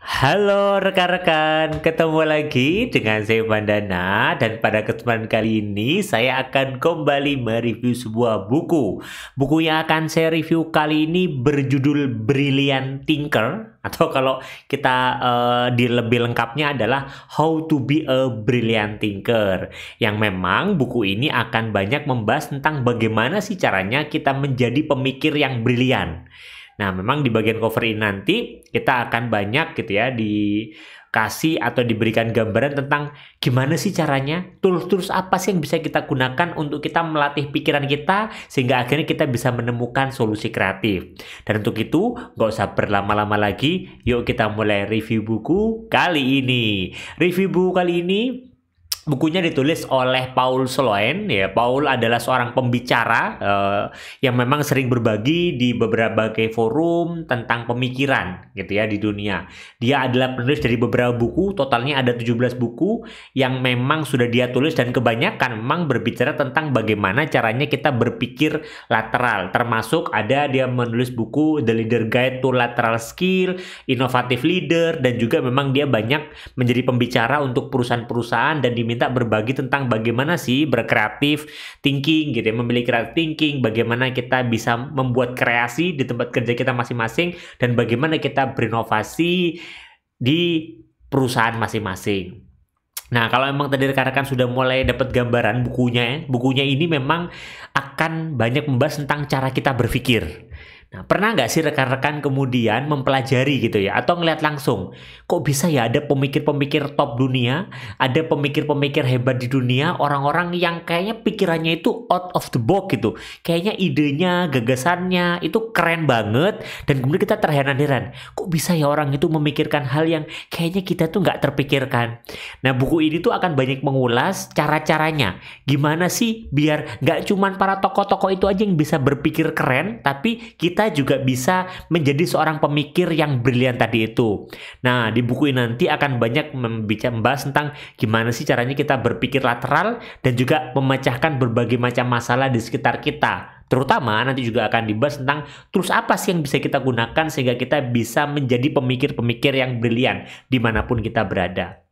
Halo rekan-rekan, ketemu lagi dengan saya Vandana dan pada kesempatan kali ini saya akan kembali mereview sebuah buku. Buku yang akan saya review kali ini berjudul Brilliant Thinker atau kalau kita di lebih lengkapnya adalah How to be a Brilliant Thinker. Yang memang buku ini akan banyak membahas tentang bagaimana sih caranya kita menjadi pemikir yang brilian. Nah, memang di bagian cover ini nanti kita akan banyak gitu ya dikasih atau diberikan gambaran tentang gimana sih caranya, tools-tools apa sih yang bisa kita gunakan untuk kita melatih pikiran kita sehingga akhirnya kita bisa menemukan solusi kreatif. Dan untuk itu, nggak usah berlama-lama lagi, yuk kita mulai review buku kali ini. Review buku kali ini bukunya ditulis oleh Paul Sloan. Ya, Paul adalah seorang pembicara yang memang sering berbagi di beberapa forum tentang pemikiran gitu ya di dunia. Dia adalah penulis dari beberapa buku, totalnya ada 17 buku yang memang sudah dia tulis dan kebanyakan memang berbicara tentang bagaimana caranya kita berpikir lateral. Termasuk ada dia menulis buku The Leader Guide to Lateral Skill, Innovative Leader, dan juga memang dia banyak menjadi pembicara untuk perusahaan-perusahaan dan diminta berbagi tentang bagaimana sih berkreatif thinking gitu ya, memiliki creative thinking, bagaimana kita bisa membuat kreasi di tempat kerja kita masing-masing dan bagaimana kita berinovasi di perusahaan masing-masing. Nah, kalau memang tadi rekan-rekan sudah mulai dapat gambaran bukunya ini memang akan banyak membahas tentang cara kita berpikir. Nah, pernah nggak sih rekan-rekan kemudian mempelajari gitu ya, atau ngeliat langsung, kok bisa ya ada pemikir-pemikir top dunia, ada pemikir-pemikir hebat di dunia, orang-orang yang kayaknya pikirannya itu out of the box gitu, kayaknya idenya, gagasannya itu keren banget, dan kemudian kita terheran-heran, kok bisa ya orang itu memikirkan hal yang kayaknya kita tuh nggak terpikirkan. Nah, buku ini tuh akan banyak mengulas cara-caranya, gimana sih biar nggak cuman para tokoh-tokoh itu aja yang bisa berpikir keren, tapi kita juga bisa menjadi seorang pemikir yang brilian tadi itu. Nah, di buku ini nanti akan banyak membahas tentang gimana sih caranya kita berpikir lateral dan juga memecahkan berbagai macam masalah di sekitar kita. Terutama nanti juga akan dibahas tentang tools apa sih yang bisa kita gunakan sehingga kita bisa menjadi pemikir-pemikir yang brilian dimanapun kita berada.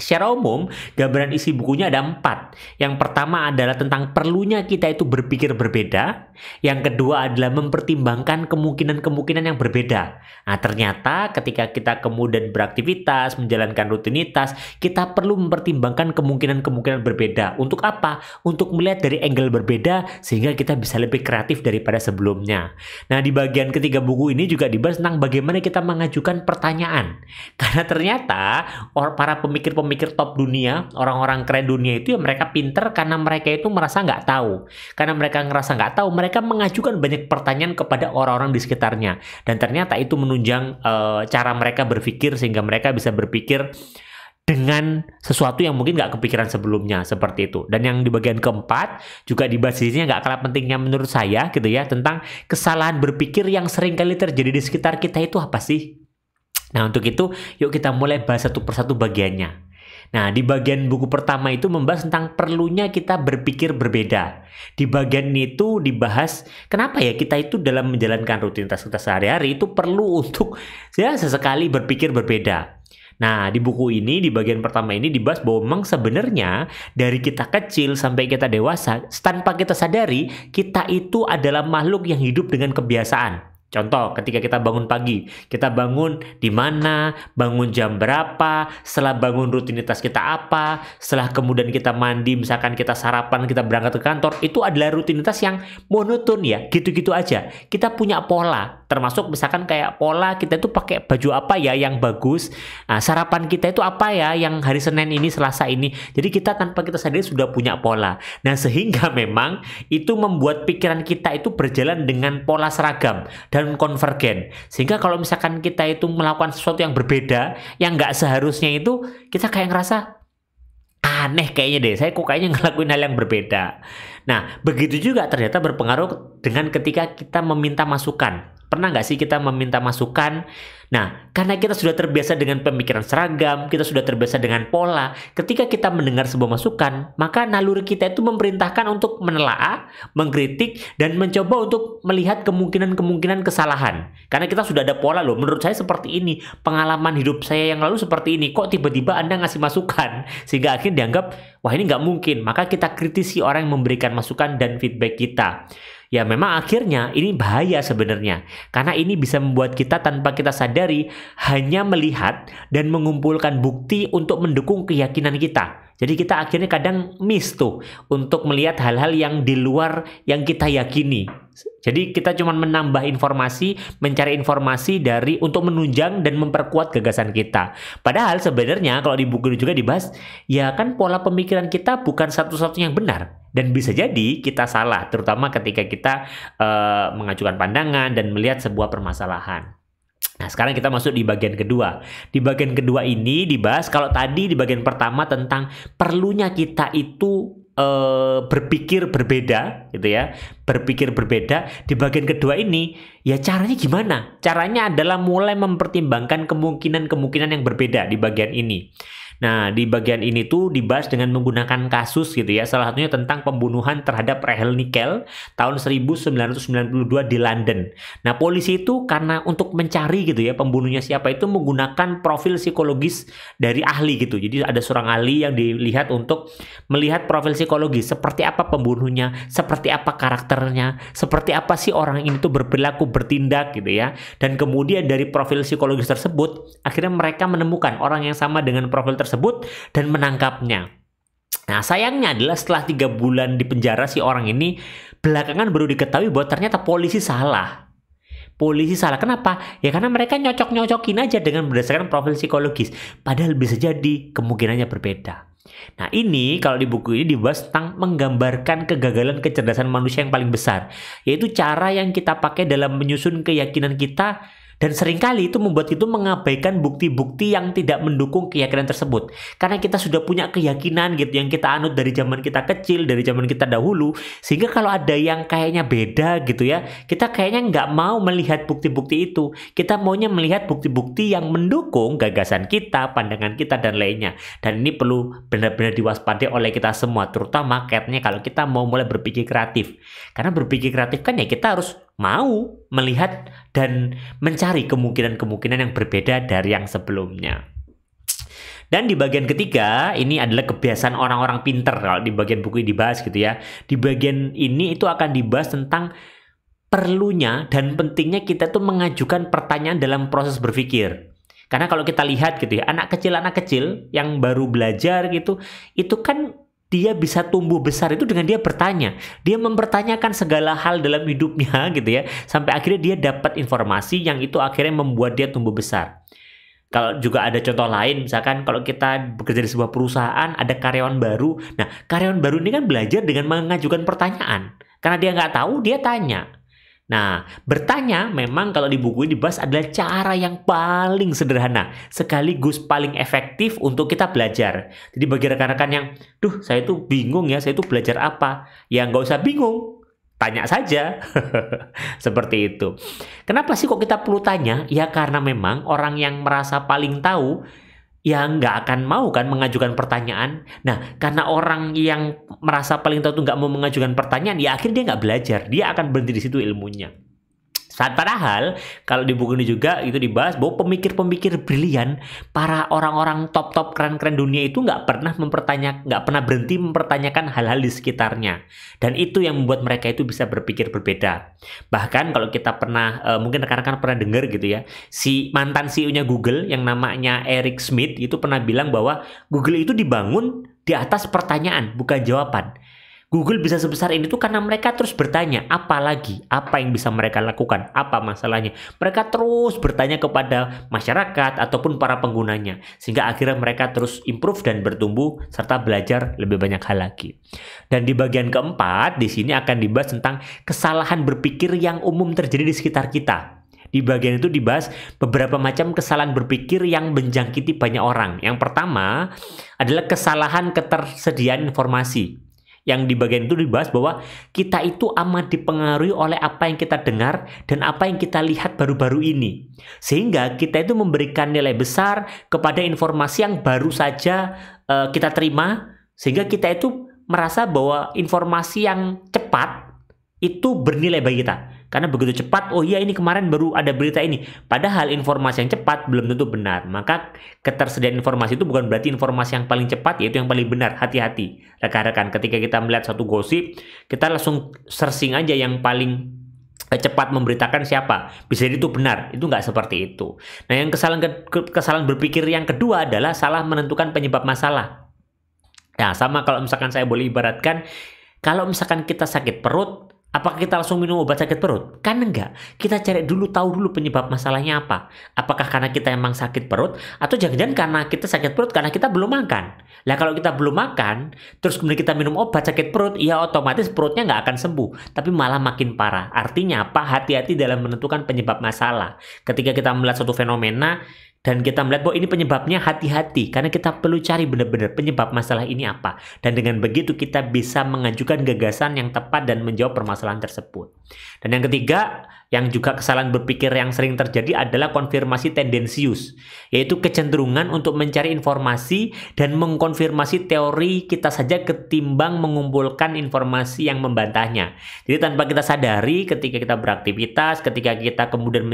Secara umum, gambaran isi bukunya ada 4. Yang pertama adalah tentang perlunya kita itu berpikir berbeda. Yang kedua adalah mempertimbangkan kemungkinan-kemungkinan yang berbeda. Nah, ternyata ketika kita kemudian beraktivitas, menjalankan rutinitas, kita perlu mempertimbangkan kemungkinan-kemungkinan berbeda. Untuk apa? Untuk melihat dari angle berbeda sehingga kita bisa lebih kreatif daripada sebelumnya. Nah, di bagian ketiga buku ini juga dibahas tentang bagaimana kita mengajukan pertanyaan. Karena ternyata para pemikir-pemikir top dunia, orang-orang keren dunia itu ya mereka pinter karena mereka itu merasa nggak tahu. Karena mereka ngerasa nggak tahu, mereka mengajukan banyak pertanyaan kepada orang-orang di sekitarnya. Dan ternyata itu menunjang cara mereka berpikir sehingga mereka bisa berpikir dengan sesuatu yang mungkin nggak kepikiran sebelumnya, seperti itu. Dan yang di bagian keempat juga dibahas di sini nggak kalah pentingnya menurut saya gitu ya, tentang kesalahan berpikir yang sering kali terjadi di sekitar kita itu apa sih? Nah, untuk itu yuk kita mulai bahas satu persatu bagiannya. Nah, di bagian buku pertama itu membahas tentang perlunya kita berpikir berbeda. Di bagian itu dibahas kenapa ya kita itu dalam menjalankan rutinitas kita sehari-hari itu perlu untuk ya sesekali berpikir berbeda. Nah, di buku ini, di bagian pertama ini dibahas bahwa memang sebenarnya dari kita kecil sampai kita dewasa, tanpa kita sadari, kita itu adalah makhluk yang hidup dengan kebiasaan. Contoh, ketika kita bangun pagi, kita bangun di mana, bangun jam berapa, setelah bangun rutinitas kita apa, setelah kemudian kita mandi, misalkan kita sarapan, kita berangkat ke kantor, itu adalah rutinitas yang monoton ya, gitu-gitu aja. Kita punya pola, termasuk misalkan kayak pola kita itu pakai baju apa ya yang bagus, nah, sarapan kita itu apa ya yang hari Senin ini, Selasa ini. Jadi kita tanpa kita sadari sudah punya pola. Nah, sehingga memang itu membuat pikiran kita itu berjalan dengan pola seragam dan konvergen. Sehingga kalau misalkan kita itu melakukan sesuatu yang berbeda, yang nggak seharusnya itu, kita kayak ngerasa aneh kayaknya deh, saya kok kayaknya ngelakuin hal yang berbeda. Nah, begitu juga ternyata berpengaruh dengan ketika kita meminta masukan. Pernah nggak sih kita meminta masukan Nah, karena kita sudah terbiasa dengan pemikiran seragam, kita sudah terbiasa dengan pola, ketika kita mendengar sebuah masukan, maka naluri kita itu memerintahkan untuk menelaah, mengkritik, dan mencoba untuk melihat kemungkinan-kemungkinan kesalahan. Karena kita sudah ada pola loh, menurut saya seperti ini, pengalaman hidup saya yang lalu seperti ini, kok tiba-tiba Anda ngasih masukan? Sehingga akhirnya dianggap, wah ini nggak mungkin, maka kita kritisi orang yang memberikan masukan dan feedback kita. Ya memang akhirnya ini bahaya sebenarnya, karena ini bisa membuat kita tanpa kita sadari hanya melihat dan mengumpulkan bukti untuk mendukung keyakinan kita. Jadi kita akhirnya kadang miss tuh untuk melihat hal-hal yang di luar yang kita yakini. Jadi kita cuma menambah informasi, mencari informasi untuk menunjang dan memperkuat gagasan kita. Padahal sebenarnya kalau di buku ini juga dibahas, ya kan pola pemikiran kita bukan satu-satunya yang benar. Dan bisa jadi kita salah, terutama ketika kita mengajukan pandangan dan melihat sebuah permasalahan. Nah, sekarang kita masuk di bagian kedua. Di bagian kedua ini dibahas, kalau tadi di bagian pertama tentang perlunya kita itu berpikir berbeda gitu ya, berpikir berbeda. Di bagian kedua ini ya caranya gimana? Caranya adalah mulai mempertimbangkan kemungkinan-kemungkinan yang berbeda di bagian ini. Nah, di bagian ini tuh dibahas dengan menggunakan kasus gitu ya. Salah satunya tentang pembunuhan terhadap Rahel Nickel tahun 1992 di London. Nah, polisi itu karena untuk mencari gitu ya pembunuhnya siapa itu menggunakan profil psikologis dari ahli gitu. Jadi ada seorang ahli yang dilihat untuk melihat profil psikologis, seperti apa pembunuhnya, seperti apa karakternya, seperti apa sih orang ini tuh berperilaku, bertindak gitu ya. Dan kemudian dari profil psikologis tersebut, akhirnya mereka menemukan orang yang sama dengan profil tersebut dan menangkapnya. Nah, sayangnya adalah setelah 3 bulan di penjara si orang ini belakangan baru diketahui bahwa ternyata polisi salah. Polisi salah. Kenapa? Ya karena mereka nyocok-nyocokin aja dengan berdasarkan profil psikologis. Padahal bisa jadi kemungkinannya berbeda. Nah, ini kalau di buku ini dibahas tentang menggambarkan kegagalan kecerdasan manusia yang paling besar, yaitu cara yang kita pakai dalam menyusun keyakinan kita. Dan seringkali itu membuat kita mengabaikan bukti-bukti yang tidak mendukung keyakinan tersebut. Karena kita sudah punya keyakinan gitu yang kita anut dari zaman kita kecil, dari zaman kita dahulu. Sehingga kalau ada yang kayaknya beda gitu ya, kita kayaknya nggak mau melihat bukti-bukti itu. Kita maunya melihat bukti-bukti yang mendukung gagasan kita, pandangan kita, dan lainnya. Dan ini perlu benar-benar diwaspadai oleh kita semua. Terutama kayaknya kalau kita mau mulai berpikir kreatif. Karena berpikir kreatif kan ya kita harus mau melihat dan mencari kemungkinan-kemungkinan yang berbeda dari yang sebelumnya. Dan di bagian ketiga, ini adalah kebiasaan orang-orang pinter. Kalau di bagian buku ini dibahas gitu ya. Di bagian ini itu akan dibahas tentang perlunya dan pentingnya kita tuh mengajukan pertanyaan dalam proses berpikir. Karena kalau kita lihat gitu ya, anak kecil yang baru belajar gitu, itu kan dia bisa tumbuh besar itu dengan dia bertanya. Dia mempertanyakan segala hal dalam hidupnya gitu ya. Sampai akhirnya dia dapat informasi yang itu akhirnya membuat dia tumbuh besar. Kalau juga ada contoh lain, misalkan kalau kita bekerja di sebuah perusahaan, ada karyawan baru. Nah, karyawan baru ini kan belajar dengan mengajukan pertanyaan. Karena dia nggak tahu, dia tanya. Nah, bertanya memang kalau di buku ini dibahas adalah cara yang paling sederhana, sekaligus paling efektif untuk kita belajar. Jadi bagi rekan-rekan yang, saya itu bingung ya, saya itu belajar apa? Ya nggak usah bingung, tanya saja. Seperti itu. Kenapa sih kok kita perlu tanya? Ya karena memang orang yang merasa paling tahu, ya nggak akan mau kan mengajukan pertanyaan. Nah, karena orang yang merasa paling tahu tuh nggak mau mengajukan pertanyaan, ya akhirnya dia nggak belajar. Dia akan berhenti di situ ilmunya. Padahal kalau di buku ini juga itu dibahas bahwa pemikir-pemikir brilian, para orang-orang top-top keren-keren dunia itu nggak pernah berhenti mempertanyakan hal-hal di sekitarnya. Dan itu yang membuat mereka itu bisa berpikir berbeda. Bahkan kalau kita pernah, mungkin rekan-rekan pernah dengar gitu ya, si mantan CEO-nya Google yang namanya Eric Schmidt itu pernah bilang bahwa Google itu dibangun di atas pertanyaan, bukan jawaban. Google bisa sebesar ini tuh karena mereka terus bertanya, apa lagi? Apa yang bisa mereka lakukan? Apa masalahnya? Mereka terus bertanya kepada masyarakat ataupun para penggunanya. Sehingga akhirnya mereka terus improve dan bertumbuh serta belajar lebih banyak hal lagi. Dan di bagian keempat, di sini akan dibahas tentang kesalahan berpikir yang umum terjadi di sekitar kita. Di bagian itu dibahas beberapa macam kesalahan berpikir yang menjangkiti banyak orang. Yang pertama adalah kesalahan ketersediaan informasi. yang di bagian itu dibahas bahwa kita itu amat dipengaruhi oleh apa yang kita dengar dan apa yang kita lihat baru-baru ini. Sehingga kita itu memberikan nilai besar kepada informasi yang baru saja kita terima, sehingga kita itu merasa bahwa informasi yang cepat itu bernilai bagi kita. Karena begitu cepat, oh iya ini kemarin baru ada berita ini. Padahal informasi yang cepat belum tentu benar. Maka ketersediaan informasi itu bukan berarti informasi yang paling cepat, yaitu yang paling benar. Hati-hati rekan-rekan, ketika kita melihat satu gosip, kita langsung searching aja yang paling cepat memberitakan siapa. Bisa jadi itu benar, itu nggak seperti itu. Nah, yang kesalahan berpikir yang kedua adalah salah menentukan penyebab masalah. Nah, sama kalau misalkan saya boleh ibaratkan, kalau misalkan kita sakit perut, apakah kita langsung minum obat sakit perut? Kan enggak. Kita cari dulu, tahu dulu penyebab masalahnya apa. Apakah karena kita emang sakit perut, atau jangan-jangan karena kita sakit perut karena kita belum makan. Lah kalau kita belum makan, terus kemudian kita minum obat sakit perut, ya otomatis perutnya nggak akan sembuh, tapi malah makin parah. Artinya apa? Hati-hati dalam menentukan penyebab masalah. Ketika kita melihat suatu fenomena, dan kita melihat bahwa ini penyebabnya, hati-hati karena kita perlu cari benar-benar penyebab masalah ini apa. Dan dengan begitu kita bisa mengajukan gagasan yang tepat dan menjawab permasalahan tersebut. Dan yang ketiga, yang juga kesalahan berpikir yang sering terjadi adalah konfirmasi tendensius, yaitu kecenderungan untuk mencari informasi dan mengkonfirmasi teori kita saja ketimbang mengumpulkan informasi yang membantahnya. Jadi tanpa kita sadari, ketika kita beraktivitas, ketika kita kemudian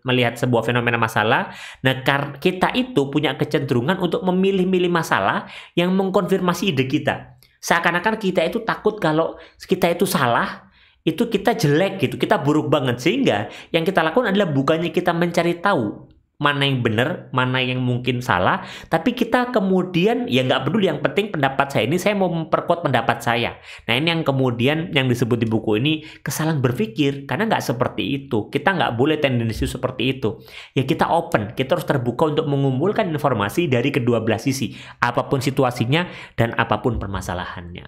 melihat sebuah fenomena masalah, nah, kita itu punya kecenderungan untuk memilih-milih masalah yang mengkonfirmasi ide kita. Seakan-akan kita itu takut kalau kita itu salah, itu kita jelek gitu, kita buruk banget. Sehingga yang kita lakukan adalah bukannya kita mencari tahu mana yang benar, mana yang mungkin salah, tapi kita kemudian ya nggak peduli, yang penting pendapat saya ini, saya mau memperkuat pendapat saya. Nah, ini yang kemudian yang disebut di buku ini kesalahan berpikir, karena nggak seperti itu. Kita nggak boleh tendensi seperti itu. Ya kita open, kita harus terbuka untuk mengumpulkan informasi dari kedua belah sisi, apapun situasinya dan apapun permasalahannya.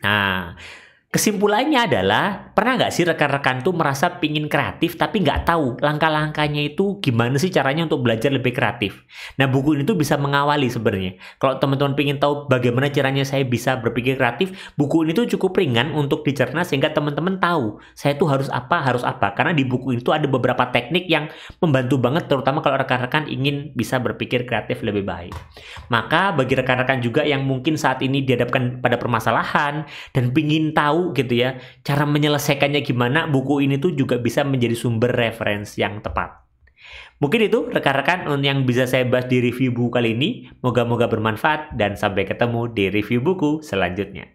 Nah, kesimpulannya adalah, pernah nggak sih rekan-rekan tuh merasa pingin kreatif tapi nggak tahu langkah-langkahnya itu gimana sih caranya untuk belajar lebih kreatif? Nah, buku ini tuh bisa mengawali sebenarnya. Kalau teman-teman pingin tahu bagaimana caranya saya bisa berpikir kreatif, buku ini tuh cukup ringan untuk dicerna sehingga teman-teman tahu saya tuh harus apa. Karena di buku itu ada beberapa teknik yang membantu banget, terutama kalau rekan-rekan ingin bisa berpikir kreatif lebih baik. Maka bagi rekan-rekan juga yang mungkin saat ini dihadapkan pada permasalahan dan pingin tahu gitu ya cara menyelesaikannya gimana, buku ini tuh juga bisa menjadi sumber referensi yang tepat. Mungkin itu rekan-rekan yang bisa saya bahas di review buku kali ini. Moga-moga bermanfaat dan sampai ketemu di review buku selanjutnya.